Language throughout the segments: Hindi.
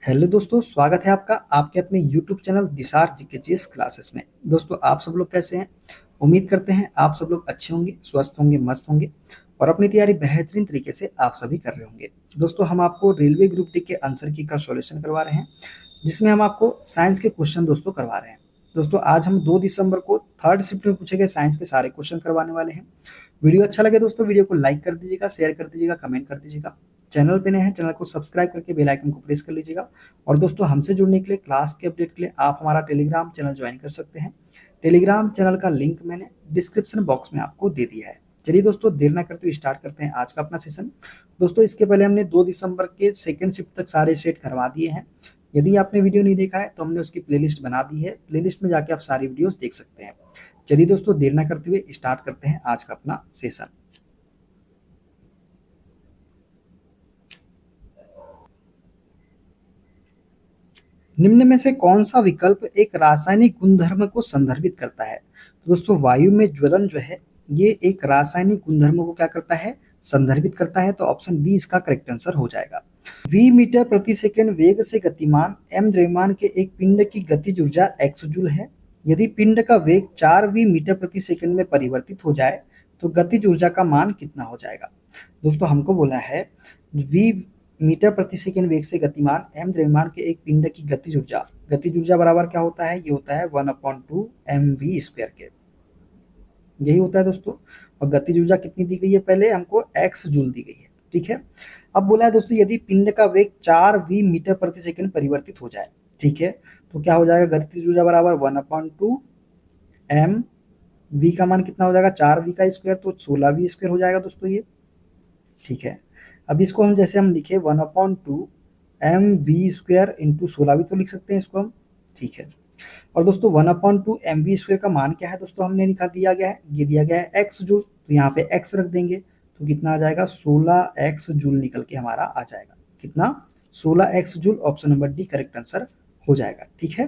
हेलो दोस्तों, स्वागत है आपका आपके अपने यूट्यूब चैनल दिसार जीकेजीएस क्लासेस में। दोस्तों, आप सब लोग कैसे हैं? उम्मीद करते हैं आप सब लोग अच्छे होंगे, स्वस्थ होंगे, मस्त होंगे और अपनी तैयारी बेहतरीन तरीके से आप सभी कर रहे होंगे। दोस्तों, हम आपको रेलवे ग्रुप डी के आंसर की का सॉल्यूशन करवा रहे हैं, जिसमें हम आपको साइंस के क्वेश्चन दोस्तों करवा रहे हैं। दोस्तों, आज हम 2 दिसंबर को थर्ड शिफ्ट में पूछे गए साइंस के सारे क्वेश्चन करवाने वाले हैं। वीडियो अच्छा लगे दोस्तों, वीडियो को लाइक कर दीजिएगा, शेयर कर दीजिएगा, कमेंट कर दीजिएगा। चैनल पे नए हैं, चैनल को सब्सक्राइब करके बेल आइकन को प्रेस कर लीजिएगा। और दोस्तों, हमसे जुड़ने के लिए, क्लास के अपडेट के लिए आप हमारा टेलीग्राम चैनल ज्वाइन कर सकते हैं। टेलीग्राम चैनल का लिंक मैंने डिस्क्रिप्शन बॉक्स में आपको दे दिया है। चलिए दोस्तों, देर ना करते हुए स्टार्ट करते हैं आज का अपना सेशन। दोस्तों, इसके पहले हमने 2 दिसंबर के सेकंड शिफ्ट तक सारे सेट करवा दिए हैं। यदि आपने वीडियो नहीं देखा है तो हमने उसकी प्लेलिस्ट बना दी है, प्लेलिस्ट में जाके आप सारी वीडियोस देख सकते हैं। चलिए दोस्तों, देर ना करते हुए स्टार्ट करते हैं आज का अपना सेशन। निम्न में से कौन सा विकल्प एक रासायनिक गुणधर्म को संदर्भित करता है? तो दोस्तों, वायु में ज्वलन जो है ये एक रासायनिक गुणधर्म को क्या करता है? संदर्भित करता है। तो ऑप्शन बी इसका करेक्ट आंसर हो जाएगा। v मीटर प्रति सेकंड वेग से गतिमान m द्रव्यमान के एक पिंड की गतिज ऊर्जा x जूल है। यदि पिंड का वेग 4v मीटर प्रति सेकंड में परिवर्तित हो जाए तो गतिज ऊर्जा का मान कितना हो जाएगा? दोस्तों, हमको बोला है v मीटर प्रति सेकंड वेग से गतिमान m द्रव्यमान के एक पिंड की गतिज ऊर्जा बराबर क्या होता है? ये होता है 1/2 mv स्क्वायर के। यही होता है दोस्तों। और गतिज ऊर्जा कितनी दी गई है? पहले हमको x जूल दी गई है। ठीक है। अब बोला है दोस्तों, यदि पिंड का वेग 4v मीटर प्रति सेकंड परिवर्तित हो जाए, ठीक है, तो क्या हो जाएगा? गतिज ऊर्जा बराबर 1/2 m। v का मान कितना हो जाएगा? 4v का स्क्वायर, तो 16v स्क्वायर हो जाएगा दोस्तों ये। ठीक है। अब इसको हम जैसे हम लिखे 1/2 mv स्क्वायर इंटू 16 भी तो लिख सकते हैं इसको हम। ठीक है। और दोस्तों, 1/2 mv स्क्वायर का मान क्या है दोस्तों? हमने निकाल दिया गया है, ये दिया गया है x जूल, तो यहाँ पे x रख देंगे तो कितना आ जाएगा? 16x जूल निकल के हमारा आ जाएगा। कितना? 16x joule. Option number D correct answer हो जाएगा। ठीक है।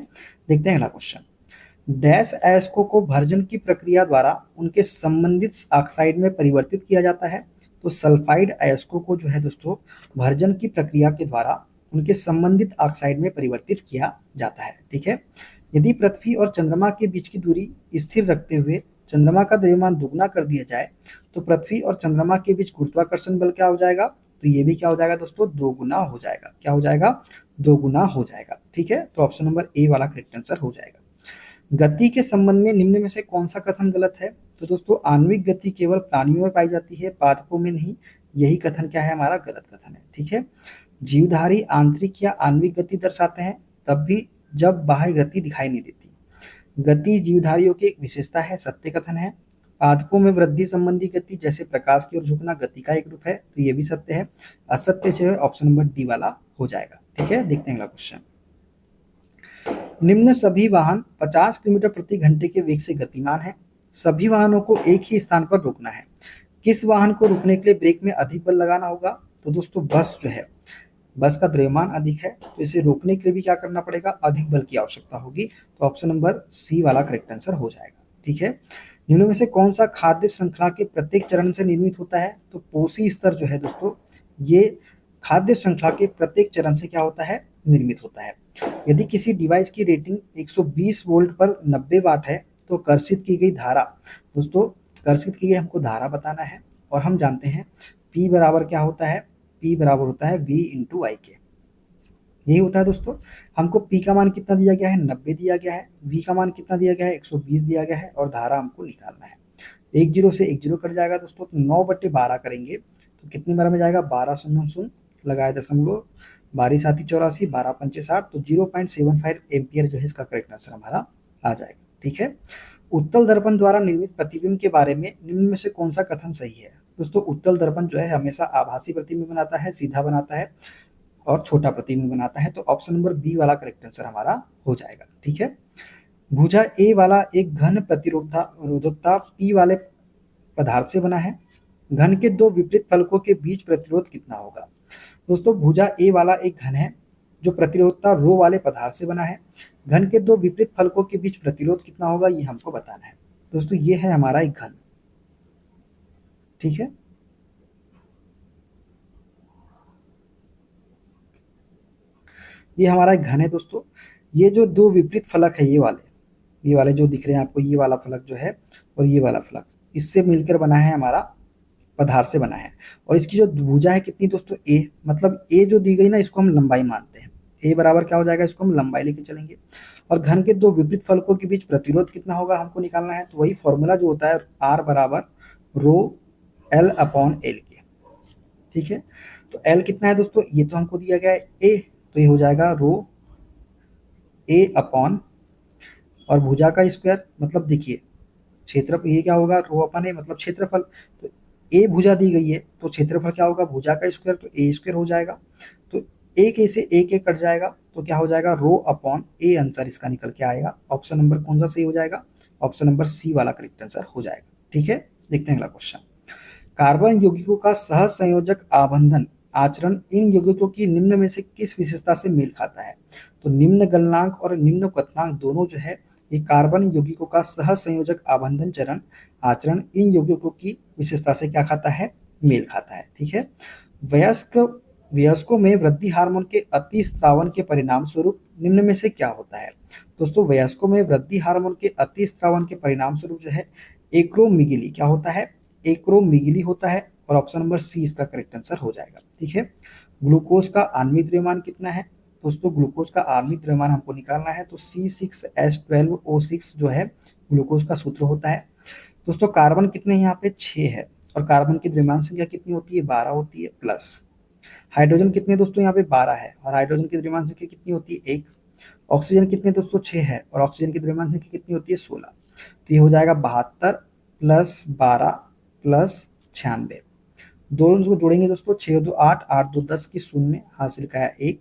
देखते हैं अगला क्वेश्चन। डैश अयस्कों को भर्जन की प्रक्रिया द्वारा उनके संबंधित ऑक्साइड में परिवर्तित किया जाता है। तो सल्फाइड अयस्कों को जो है दोस्तों, भर्जन की प्रक्रिया के द्वारा उनके संबंधित ऑक्साइड में परिवर्तित किया जाता है। ठीक है। यदि पृथ्वी और चंद्रमा के बीच की दूरी स्थिर रखते हुए चंद्रमा का द्रव्यमान दुगना कर दिया जाए तो पृथ्वी और चंद्रमा के बीच गुरुत्वाकर्षण बल क्या हो जाएगा? तो ये भी क्या हो जाएगा दोस्तों? दोगुना हो जाएगा। क्या हो जाएगा? दोगुना हो जाएगा। ठीक है। तो ऑप्शन नंबर ए वाला करेक्ट आंसर हो जाएगा। गति के संबंध में निम्न में से कौन सा कथन गलत है? तो दोस्तों, आणविक गति केवल प्राणियों में पाई जाती है, पादपों में नहीं। यही कथन क्या है? हमारा गलत कथन है। ठीक है। जीवधारी आंतरिक या आणविक गति दर्शाते हैं तब भी जब बाह्य गति दिखाई नहीं देती। गति जीवधारियों की एक विशेषता है, सत्य कथन है। पादपों में वृद्धि संबंधी गति जैसे प्रकाश की ओर झुकना गति का एक रूप है, तो ये भी सत्य है। असत्य जो है ऑप्शन नंबर डी वाला हो जाएगा। ठीक है। देखते हैं अगला क्वेश्चन। निम्न सभी वाहन 50 किलोमीटर प्रति घंटे के वेग से गतिमान हैं। सभी वाहनों को एक ही स्थान पर रोकना है। किस वाहन को रुकने के लिए ब्रेक में अधिक बल लगाना होगा? तो दोस्तों, बस जो है, बस का द्रव्यमान अधिक है तो इसे रोकने के लिए भी क्या करना पड़ेगा? अधिक बल की आवश्यकता होगी। तो ऑप्शन नंबर सी वाला करेक्ट आंसर हो जाएगा। ठीक है। निम्न में से कौन सा खाद्य श्रृंखला के प्रत्येक चरण से निर्मित होता है? तो पोषी स्तर जो है दोस्तों, ये खाद्य श्रृंखला के प्रत्येक चरण से क्या होता है? निर्मित होता है। यदि किसी डिवाइस की रेटिंग 120 वोल्ट पर 90 वाट है तो कर्षित की गई धारा, दोस्तों कर्षित की गई हमको धारा बताना है। और हम जानते हैं P बराबर क्या होता है? P बराबर होता है V इंटू आई के। यही होता है दोस्तों। हमको P का मान कितना दिया गया है? 90 दिया गया है। V का मान कितना दिया गया है? 120 दिया गया है। और धारा हमको निकालना है। 10 से 10 कट जाएगा दोस्तों, तो 9/12 करेंगे तो कितनी बार में जाएगा? 12 शून्य शून्य लगाए दशमलव, 12 सात 84, 12 पंचे 60, तो 0.75 एम्पियर जो है इसका करेक्ट आंसर हमारा आ जाएगा। ठीक है। उत्तल दर्पण द्वारा निर्मित प्रतिबिंब के बारे में निम्न में से कौन सा कथन सही है? दोस्तों, उत्तल दर्पण जो है हमेशा आभासी प्रतिबिंब बनाता है, सीधा बनाता है और छोटा प्रतिबिंब बनाता है। तो ऑप्शन नंबर बी वाला करेक्ट आंसर हमारा हो जाएगा। ठीक है। भुजा ए वाला एक घन प्रतिरोधकता P वाले पदार्थ से बना है। घन के दो विपरीत फलकों के बीच प्रतिरोध कितना होगा? दोस्तों, भुजा ए वाला एक घन है जो प्रतिरोधकता रो वाले पदार्थ से बना है। घन के दो विपरीत फलकों के बीच प्रतिरोध कितना होगा, ये हमको बताना है। दोस्तों, ये है हमारा एक घन। ठीक है। ये हमारा एक घन है दोस्तों। ये जो दो विपरीत फलक है, ये वाले जो दिख रहे हैं आपको, ये वाला फलक जो है और ये वाला फलक, इससे मिलकर बना है हमारा, पदार्थ से बना है। और इसकी जो भुजा है कितनी दोस्तों, ए, मतलब ए जो दी गई ना, इसको हम लंबाई मानते हैं। ए बराबर क्या हो जाएगा, इसको हम लंबाई लेके चलेंगे। और घन के दो विपरीत फलकों के बीच प्रतिरोध कितना होगा हमको निकालना है, तो वही फॉर्मूला जो होता है आर बराबर रो एल अपॉन एल के। ठीक है, तो एल कितना है दोस्तों, ये तो हमको दिया गया है ए, तो ये हो जाएगा रो ए अपॉन, और भुजा का स्क्वायर मतलब देखिए क्षेत्रफल, ये क्या होगा, रो अपन है मतलब क्षेत्रफल, तो ए भुजा दी गई है तो क्षेत्रफल क्या होगा, भुजा का स्क्वायर, तो ए स्क्वायर हो जाएगा। तो एक ए से एक कट जाएगा, तो क्या हो जाएगा, रो अपॉन ए आंसर इसका निकल के आएगा। ऑप्शन नंबर कौन सा सही हो जाएगा, ऑप्शन नंबर सी वाला करेक्ट आंसर हो जाएगा। ठीक है, देखते हैं अगला क्वेश्चन। कार्बन यौगिकों का सह संयोजक आबंधन आचरण इन यौगिकों की निम्न में से किस विशेषता से मेल खाता है। तो निम्न गलनांक और निम्न क्वथनांक दोनों जो है, ये कार्बन यौगिकों का सह संयोजक आबंधन चरण आचरण इन यौगिकों की विशेषता से क्या खाता है, मेल खाता है। ठीक है, वयस्क वयस्कों में वृद्धि हार्मोन के अति स्रावन के परिणाम स्वरूप निम्न में से क्या होता है। दोस्तों वयस्कों में वृद्धि हार्मोन के अति स्रावन के परिणाम स्वरूप जो है एक्रोमिगिली क्या होता है, एक्रोमिगिली होता है। और ऑप्शन नंबर सी इसका करेक्ट आंसर हो जाएगा। ठीक है, ग्लूकोज का आणविक द्रव्यमान कितना है, दोस्तों ग्लूकोज का आणविक द्रव्यमान हमको निकालना है, तो C6H12O6 जो है ग्लूकोज का सूत्र होता है। दोस्तों कार्बन कितने हैं यहाँ पे, 6 है, और कार्बन की द्रव्यमान संख्या कितनी होती है, 12 होती है, प्लस हाइड्रोजन कितने दोस्तों यहाँ पे 12 है, और हाइड्रोजन की द्रव्यमान संख्या कितनी होती है, 1। ऑक्सीजन कितने दोस्तों, 6 है, और ऑक्सीजन की द्रव्यमान संख्या कितनी होती है, 16। तो ये हो जाएगा 72 प्लस 12 प्लस 96। दोनों को जोड़ेंगे दोस्तों, 6 2 8, 8 2 10 की शून्य, हासिल का है 1,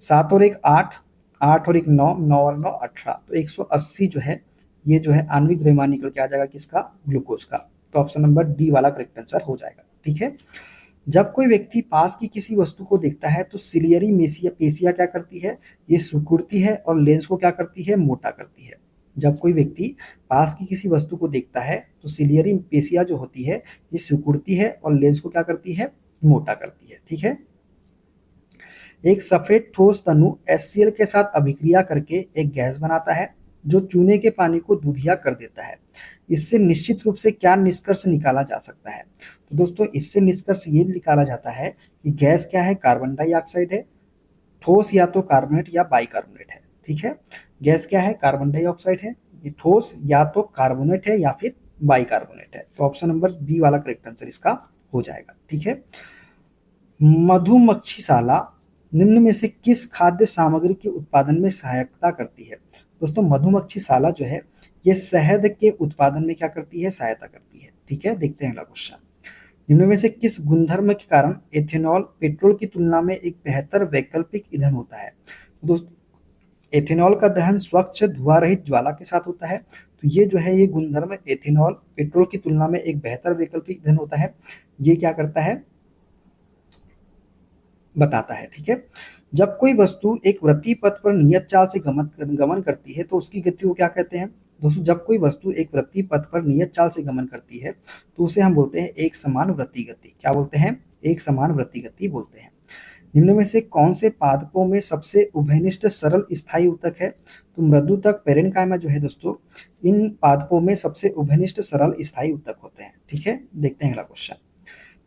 7 और 1 8, 8 और 1 9, 9 और 9 18, तो 180 जो है, ये जो है आणविक द्रव्यमान निकल के आ जाएगा किसका, ग्लूकोज का। तो ऑप्शन नंबर डी वाला करेक्ट आंसर हो जाएगा। ठीक है, जब कोई व्यक्ति पास की किसी वस्तु को देखता है तो सिलियरी मेसिया पेशिया क्या करती है, ये सिकुड़ती है और लेंस को क्या करती है, मोटा करती है। जब कोई व्यक्ति पास की किसी वस्तु को देखता है तो सिलियरी पेशिया जो होती है ये सिकुड़ती है और लेंस को क्या करती है, मोटा करती है। ठीक है, एक सफेद ठोस तनु HCl के साथ अभिक्रिया करके एक गैस बनाता है जो चूने के पानी को दूधिया कर देता है। इससे निश्चित रूप से क्या निष्कर्ष निकाला जा सकता है। तो दोस्तों इससे निष्कर्ष ये निकाला जाता है कि गैस क्या है, कार्बन डाइऑक्साइड है, ठोस या तो कार्बोनेट या बाइकार्बोनेट है। ठीक है, गैस क्या है, कार्बन डाइऑक्साइड है, ये ठोस या तो कार्बोनेट है या फिर बाइकार्बोनेट है। तो ऑप्शन नंबर बी वाला करेक्ट आंसर इसका हो जाएगा। ठीक है, मधुमक्खीशाला निम्न में से किस खाद्य सामग्री के उत्पादन में सहायता करती है। दोस्तों मधुमक्खीशाला जो है ये शहद के उत्पादन में क्या करती है, सहायता करती है। ठीक है, देखते हैं अगला क्वेश्चन। निम्न में से किस गुणधर्म के कारण एथेनॉल पेट्रोल की तुलना में एक बेहतर वैकल्पिक ईंधन होता है। तो दोस्तों एथेनॉल का दहन स्वच्छ धुआं रहित ज्वाला के साथ होता है, तो ये जो है ये गुणधर्म एथेनॉल पेट्रोल की तुलना में एक बेहतर वैकल्पिक ईंधन होता है, ये क्या करता है, बताता है। ठीक है, जब कोई वस्तु एक वृत्तीय पथ पर नियत चाल से गमन करती है तो उसकी गति को क्या कहते हैं। दोस्तों जब कोई वस्तु एक वृत्तीय पथ पर नियत चाल से गमन करती है तो उसे हम बोलते हैं एक समान वृत्तीय गति। क्या बोलते हैं, एक समान वृत्तीय गति बोलते हैं। निम्न में से कौन से पादपों में सबसे उभयनिष्ठ सरल स्थायी ऊतक है। तो मृदुतक पेरेन्काइमा जो है दोस्तों, इन पादपों में सबसे उभयनिष्ठ सरल स्थायी ऊतक होते हैं। ठीक है, देखते हैं अगला क्वेश्चन।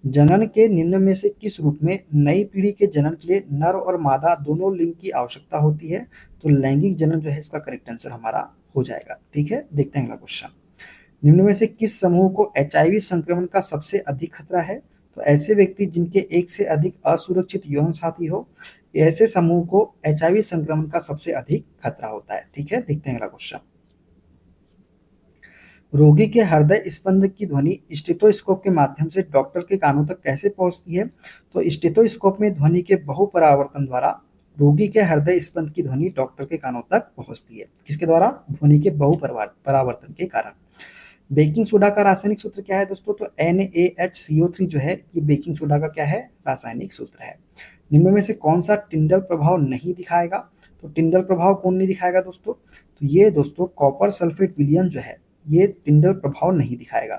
जनन के निम्न में से किस रूप में नई पीढ़ी के जनन के लिए नर और मादा दोनों लिंग की आवश्यकता होती है। तो लैंगिक जनन जो है इसका करेक्ट आंसर हमारा हो जाएगा। ठीक है, देखते हैं अगला क्वेश्चन। निम्न में से किस समूह को HIV संक्रमण का सबसे अधिक खतरा है। तो ऐसे व्यक्ति जिनके एक से अधिक असुरक्षित यौन साथी हो, ऐसे समूह को HIV संक्रमण का सबसे अधिक खतरा होता है। ठीक है, देखते हैं अगला क्वेश्चन। रोगी के हृदय स्पंद की ध्वनि स्टेथोस्कोप के माध्यम से डॉक्टर के कानों तक कैसे पहुंचती है। तो स्टेथोस्कोप में ध्वनि के बहुपरावर्तन द्वारा रोगी के हृदय स्पंद की ध्वनि डॉक्टर के कानों तक पहुंचती है। किसके द्वारा, ध्वनि के बहुपरावर्तन के कारण। बेकिंग सोडा का रासायनिक सूत्र क्या है दोस्तों। तो NaHCO3 जो है ये बेकिंग सोडा का क्या है, रासायनिक सूत्र है। निम्न में से कौन सा टिंडल प्रभाव नहीं दिखाएगा। तो टिंडल प्रभाव कौन नहीं दिखाएगा दोस्तों, तो ये दोस्तों कॉपर सल्फेट विलयन जो है ये टिंडल प्रभाव नहीं दिखाएगा।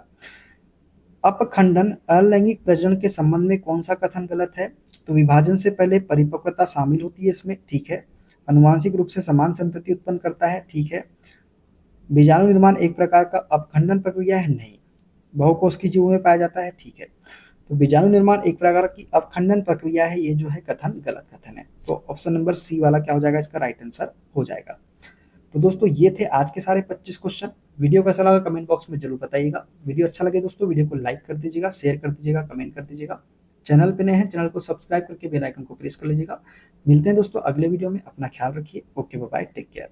अपखंडन अलैंगिक प्रजनन के संबंध में कौन सा कथन गलत है। तो विभाजन से पहले परिपक्वता शामिल होती है इसमें। ठीक है, अनुवांशिक रूप से समान संतति उत्पन्न करता है, ठीक है। बीजाणु निर्माण एक प्रकार का अपखंडन प्रक्रिया है, नहीं। बहुकोशिकीय जीवों में पाया जाता है, ठीक है। तो बीजाणु निर्माण एक प्रकार की अपखंडन प्रक्रिया है, ये जो है कथन गलत कथन है। तो ऑप्शन नंबर सी वाला क्या हो जाएगा, इसका राइट आंसर हो जाएगा। तो दोस्तों ये थे आज के सारे 25 क्वेश्चन। वीडियो कैसा लगा कमेंट बॉक्स में जरूर बताइएगा। वीडियो अच्छा लगे दोस्तों वीडियो को लाइक कर दीजिएगा, शेयर कर दीजिएगा, कमेंट कर दीजिएगा। चैनल पे नए हैं चैनल को सब्सक्राइब करके बेल आइकन को प्रेस कर लीजिएगा। मिलते हैं दोस्तों अगले वीडियो में, अपना ख्याल रखिए। Okay bye bye, take care.